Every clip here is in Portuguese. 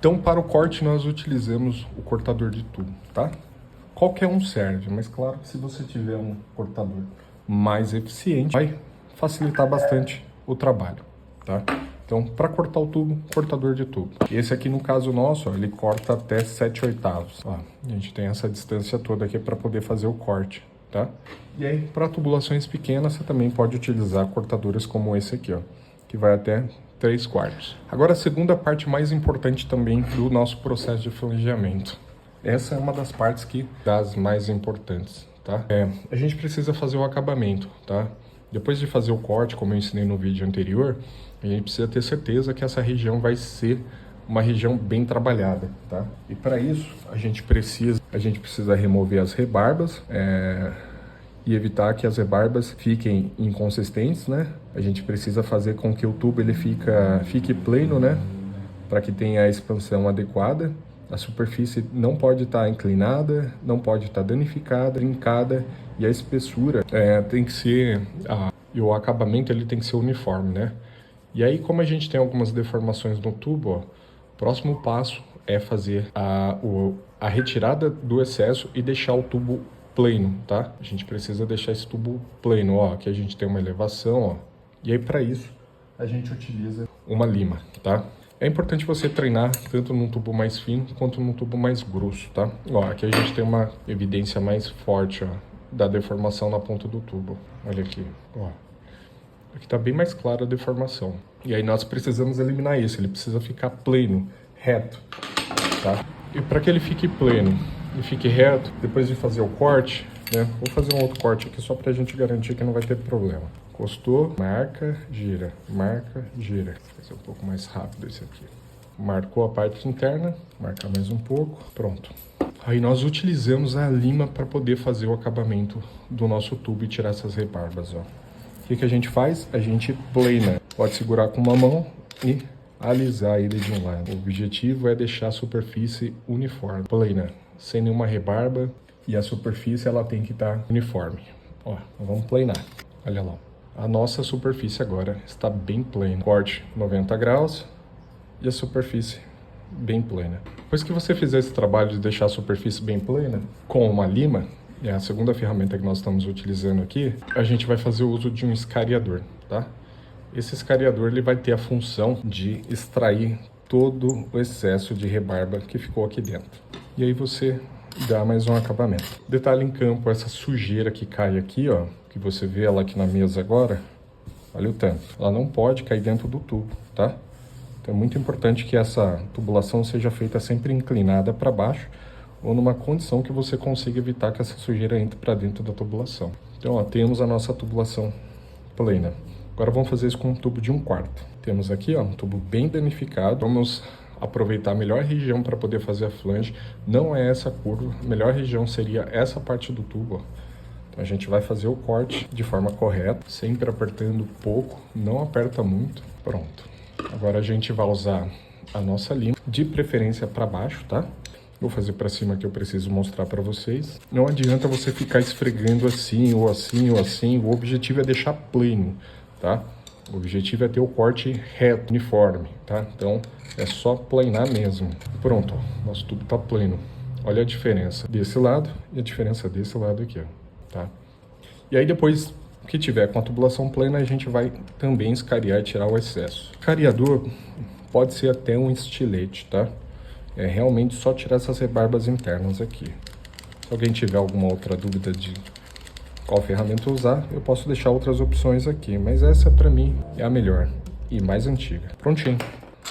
Então, para o corte, nós utilizamos o cortador de tubo, tá? Qualquer um serve, mas claro que se você tiver um cortador mais eficiente, vai facilitar bastante o trabalho, tá? Então, para cortar o tubo, cortador de tubo. Esse aqui, no caso nosso, ó, ele corta até 7/8. Ó, a gente tem essa distância toda aqui para poder fazer o corte, tá? E aí, para tubulações pequenas, você também pode utilizar cortadores como esse aqui, ó, que vai até 3/4. Agora, a segunda parte mais importante também do nosso processo de flangeamento. Essa é uma das partes das mais importantes, tá? A gente precisa fazer o acabamento, tá? Depois de fazer o corte, como eu ensinei no vídeo anterior, a gente precisa ter certeza que essa região vai ser uma região bem trabalhada, tá? E para isso, a gente precisa remover as rebarbas, e evitar que as rebarbas fiquem inconsistentes, né? A gente precisa fazer com que o tubo ele fique pleno, né? Para que tenha a expansão adequada. A superfície não pode estar inclinada, não pode estar danificada, trincada, e a espessura tem que ser, e o acabamento ele tem que ser uniforme, né? E aí, como a gente tem algumas deformações no tubo, ó, o próximo passo é fazer a retirada do excesso e deixar o tubo pleno, tá? A gente precisa deixar esse tubo pleno, ó, aqui a gente tem uma elevação, ó, e aí para isso a gente utiliza uma lima, tá? É importante você treinar tanto num tubo mais fino quanto num tubo mais grosso, tá? Ó, aqui a gente tem uma evidência mais forte, ó, da deformação na ponta do tubo. Olha aqui, ó. Aqui tá bem mais clara a deformação. E aí nós precisamos eliminar isso, ele precisa ficar pleno, reto, tá? E para que ele fique pleno e fique reto, depois de fazer o corte, né? Vou fazer um outro corte aqui só pra gente garantir que não vai ter problema. Encostou, marca, gira, marca, gira. Vou fazer um pouco mais rápido esse aqui. Marcou a parte interna, marcar mais um pouco, pronto. Aí nós utilizamos a lima para poder fazer o acabamento do nosso tubo e tirar essas rebarbas, ó. O que a gente faz? A gente plana. Pode segurar com uma mão e alisar ele de um lado. O objetivo é deixar a superfície uniforme, plana, sem nenhuma rebarba, e a superfície ela tem que estar uniforme. Ó, vamos planar. Olha lá. A nossa superfície agora está bem plana. Corte 90 graus e a superfície bem plana. Depois que você fizer esse trabalho de deixar a superfície bem plana, com uma lima, é a segunda ferramenta que nós estamos utilizando aqui, a gente vai fazer o uso de um escariador, tá? Esse escariador ele vai ter a função de extrair todo o excesso de rebarba que ficou aqui dentro. E aí você dá mais um acabamento. Detalhe em campo, essa sujeira que cai aqui, ó, que você vê ela aqui na mesa agora, olha o tanto. Ela não pode cair dentro do tubo, tá? Então é muito importante que essa tubulação seja feita sempre inclinada para baixo ou numa condição que você consiga evitar que essa sujeira entre para dentro da tubulação. Então, ó, temos a nossa tubulação plena. Agora vamos fazer isso com um tubo de 1/4. Temos aqui, ó, um tubo bem danificado. Vamos aproveitar a melhor região para poder fazer a flange. Não é essa curva, a melhor região seria essa parte do tubo, ó. Então a gente vai fazer o corte de forma correta, sempre apertando pouco, não aperta muito. Pronto. Agora a gente vai usar a nossa lima, de preferência para baixo, tá? Vou fazer para cima que eu preciso mostrar para vocês. Não adianta você ficar esfregando assim ou assim ou assim. O objetivo é deixar pleno, tá? O objetivo é ter o corte reto, uniforme, tá? Então é só planar mesmo. Pronto, ó, nosso tubo tá pleno. Olha a diferença desse lado e a diferença desse lado aqui, ó, tá? E aí depois que tiver com a tubulação plena, a gente vai também escariar e tirar o excesso. Escariador pode ser até um estilete, tá? É realmente só tirar essas rebarbas internas aqui. Se alguém tiver alguma outra dúvida de qual ferramenta usar, eu posso deixar outras opções aqui, mas essa para mim é a melhor e mais antiga. Prontinho.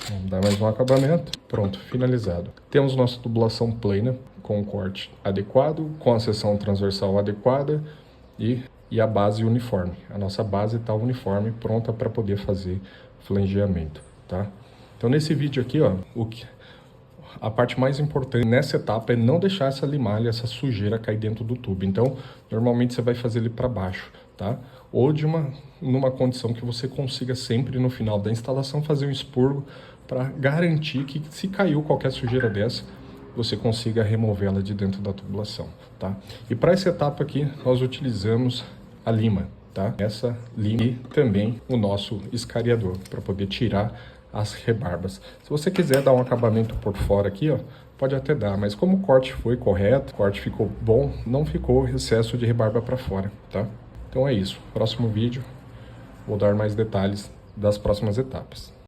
Vamos dar mais um acabamento. Pronto, finalizado. Temos nossa tubulação plena com o corte adequado, com a seção transversal adequada e a base uniforme. A nossa base está uniforme, pronta para poder fazer flangeamento, tá? Então nesse vídeo aqui, ó, a parte mais importante nessa etapa é não deixar essa limalha, essa sujeira cair dentro do tubo. Então, normalmente você vai fazer ele para baixo, tá? Ou numa condição que você consiga sempre no final da instalação fazer um expurgo para garantir que se caiu qualquer sujeira dessa, você consiga removê-la de dentro da tubulação, tá? E para essa etapa aqui, nós utilizamos a lima, tá? Essa lima e também o nosso escariador para poder tirar as rebarbas. Se você quiser dar um acabamento por fora aqui, ó, pode até dar, mas como o corte foi correto, o corte ficou bom, não ficou excesso de rebarba para fora, tá? Então é isso. Próximo vídeo, vou dar mais detalhes das próximas etapas.